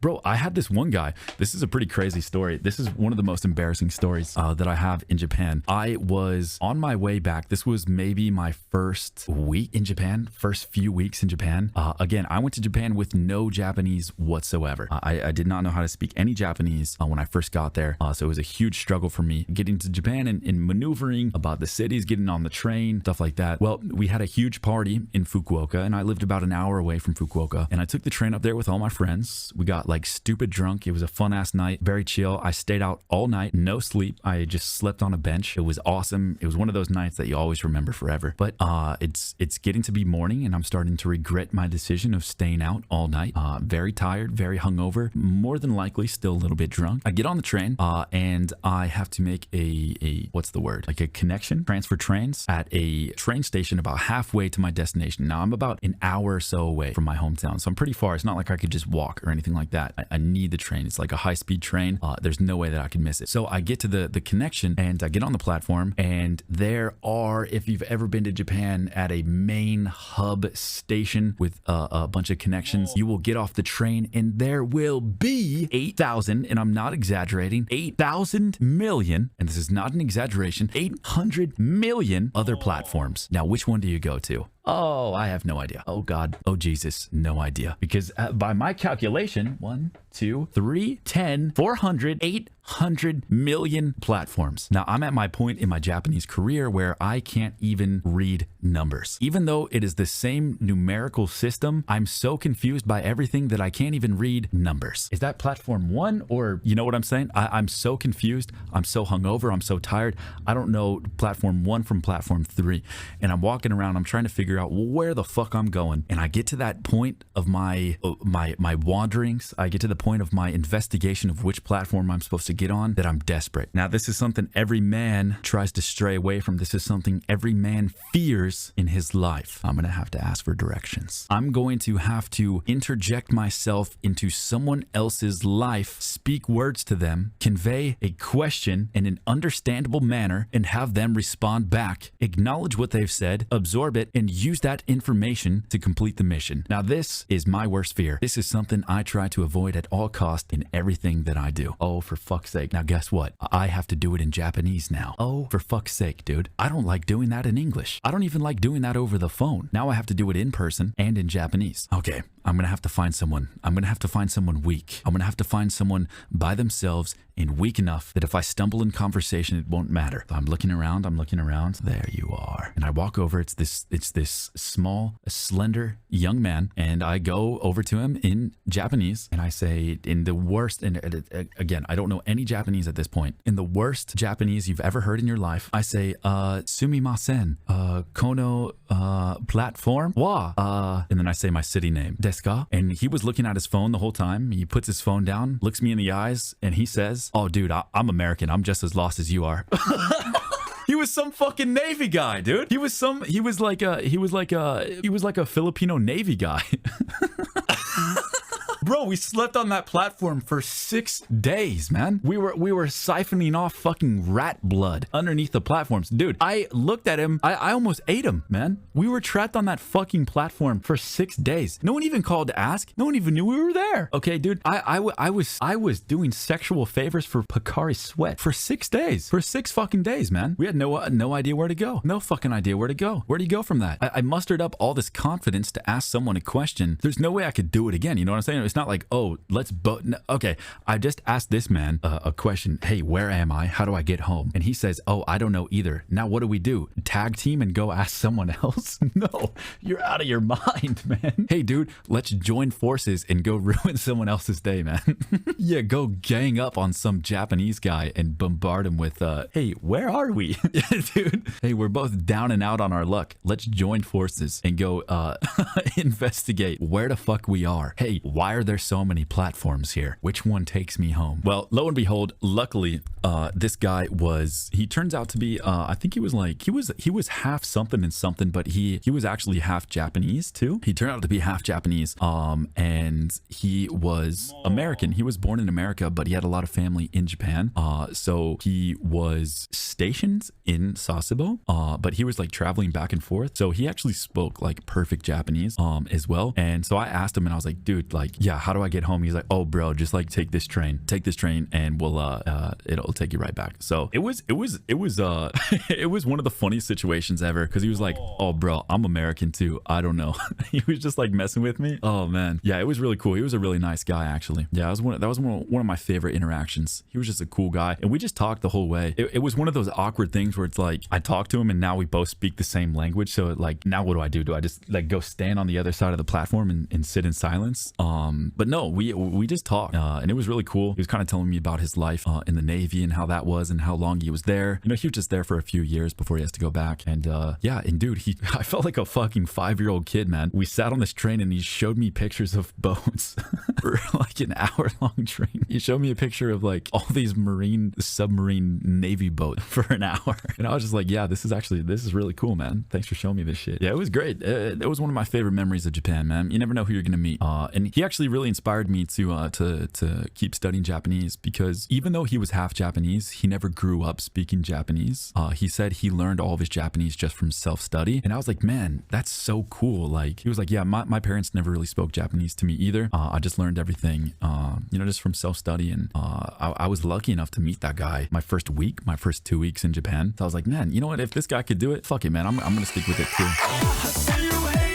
Bro, I had this one guy. This is a pretty crazy story. This is one of the most embarrassing stories that I have in Japan. I was on my way back. This was maybe my first week in Japan, first few weeks in Japan. Again, I went to Japan with no Japanese whatsoever. I did not know how to speak any Japanese when I first got there. So it was a huge struggle for me getting to Japan and maneuvering about the cities, getting on the train, stuff like that. Well, we had a huge party in Fukuoka, and I lived about an hour away from Fukuoka, and I took the train up there with all my friends. We got like stupid drunk. It was a fun ass night, very chill. I stayed out all night, no sleep. I just slept on a bench. It was awesome. It was one of those nights that you always remember forever. But it's getting to be morning, and I'm starting to regret my decision of staying out all night. Very tired, very hungover, more than likely still a little bit drunk. I get on the train and I have to make a what's the word? Like a connection, transfer trains at a train station about halfway to my destination. Now I'm about an hour or so away from my hometown, so I'm pretty far. It's not like I could just walk or anything like that. I need the train. It's like a high-speed train. There's no way that I can miss it. So I get to the connection and I get on the platform, and there are, if you've ever been to Japan, at a main hub station with a bunch of connections, you will get off the train and there will be 8,000, and I'm not exaggerating, 8,000 million, and this is not an exaggeration, 800 million other platforms. Now, which one do you go to? Oh, I have no idea. Oh God. Oh Jesus. No idea. Because by my calculation, 1, 2, 3, 10, 400, 800 million platforms. Now I'm at my point in my Japanese career where I can't even read numbers. Even though it is the same numerical system, I'm so confused by everything that I can't even read numbers. Is that platform 1, or you know what I'm saying? I'm so confused. I'm so hungover. I'm so tired. I don't know platform 1 from platform 3. And I'm walking around. I'm trying to figure out where the fuck I'm going. And I get to that point of my wanderings. I get to the point of my investigation of which platform I'm supposed to get on, that I'm desperate. Now, this is something every man tries to stray away from. This is something every man fears in his life. I'm going to have to ask for directions. I'm going to have to interject myself into someone else's life, speak words to them, convey a question in an understandable manner, and have them respond back, acknowledge what they've said, absorb it, and use that information to complete the mission. Now, this is my worst fear. This is something I try to avoid at all costs in everything that I do. Oh, for fuck's sake. Now, guess what? I have to do it in Japanese now. Oh, for fuck's sake, dude. I don't like doing that in English. I don't even like doing that over the phone. Now I have to do it in person and in Japanese. Okay, I'm gonna have to find someone. I'm gonna have to find someone weak. I'm gonna have to find someone by themselves and weak enough that if I stumble in conversation, it won't matter. I'm looking around. There you are. And I walk over. It's this small, slender young man, and I go over to him in Japanese, and I say, in the worst, and again, I don't know any Japanese at this point, in the worst Japanese you've ever heard in your life, I say, sumimasen, kono platform wa, and then I say my city name, desu ka? And he was looking at his phone the whole time. He puts his phone down, looks me in the eyes, and he says, oh, dude, I'm American. I'm just as lost as you are. He was some fucking Navy guy, dude. He was like a Filipino Navy guy. Bro, we slept on that platform for 6 days, man. We were siphoning off fucking rat blood underneath the platforms. Dude, I looked at him. I almost ate him, man. We were trapped on that fucking platform for 6 days. No one even called to ask. No one even knew we were there. Okay, dude, I was doing sexual favors for Pocari Sweat for 6 days. For 6 fucking days, man. We had no idea where to go. No fucking idea where to go. Where do you go from that? I mustered up all this confidence to ask someone a question. There's no way I could do it again. You know what I'm saying? It's not like, oh, let's both. No, okay, I just asked this man a question. Hey, where am I? How do I get home? And he says, oh, I don't know either. Now, what do? Tag team and go ask someone else? No, you're out of your mind, man. Hey, dude, let's join forces and go ruin someone else's day, man. Yeah, go gang up on some Japanese guy and bombard him with, hey, where are we? Dude, hey, we're both down and out on our luck. Let's join forces and go investigate where the fuck we are. Hey, why are there so many platforms here? Which one takes me home? Well, lo and behold, luckily, this guy he turns out to be, I think he was half something and something, but he was actually half Japanese too. He turned out to be half Japanese, and he was American. He was born in America, but he had a lot of family in Japan. So he was stationed in Sasebo, but he was like traveling back and forth. So he actually spoke like perfect Japanese, as well. And so I asked him, and I was like, dude, like, yeah, yeah, how do I get home? He's like, oh bro, just like take this train and we'll it'll take you right back. So it was it was one of the funniest situations ever, because he was like, oh bro, I'm American too, I don't know. He was just like messing with me. Oh man, yeah, it was really cool. He was a really nice guy, actually. Yeah, that was one of my favorite interactions. He was just a cool guy, and we just talked the whole way. It was one of those awkward things where it's like I talked to him and now we both speak the same language, so like now what do? Do I just like go stand on the other side of the platform and sit in silence? But no, we just talked, and it was really cool. He was kind of telling me about his life in the Navy and how that was and how long he was there. You know, he was just there for a few years before he has to go back. And yeah, and dude, I felt like a fucking 5-year-old kid, man. We sat on this train and he showed me pictures of boats for like an hour-long train. He showed me a picture of like all these submarine Navy boats for an hour. And I was just like, yeah, this is really cool, man. Thanks for showing me this shit. Yeah, it was great. It was one of my favorite memories of Japan, man. You never know who you're gonna meet. And he actually really inspired me to keep studying Japanese, because even though he was half Japanese, he never grew up speaking Japanese. He said he learned all of his Japanese just from self-study. And I was like, man, that's so cool. Like, he was like, yeah, my parents never really spoke Japanese to me either. I just learned everything, you know, just from self-study. And I was lucky enough to meet that guy my first 2 weeks in Japan. So I was like, man, you know what? If this guy could do it, fuck it, man. I'm gonna stick with it too.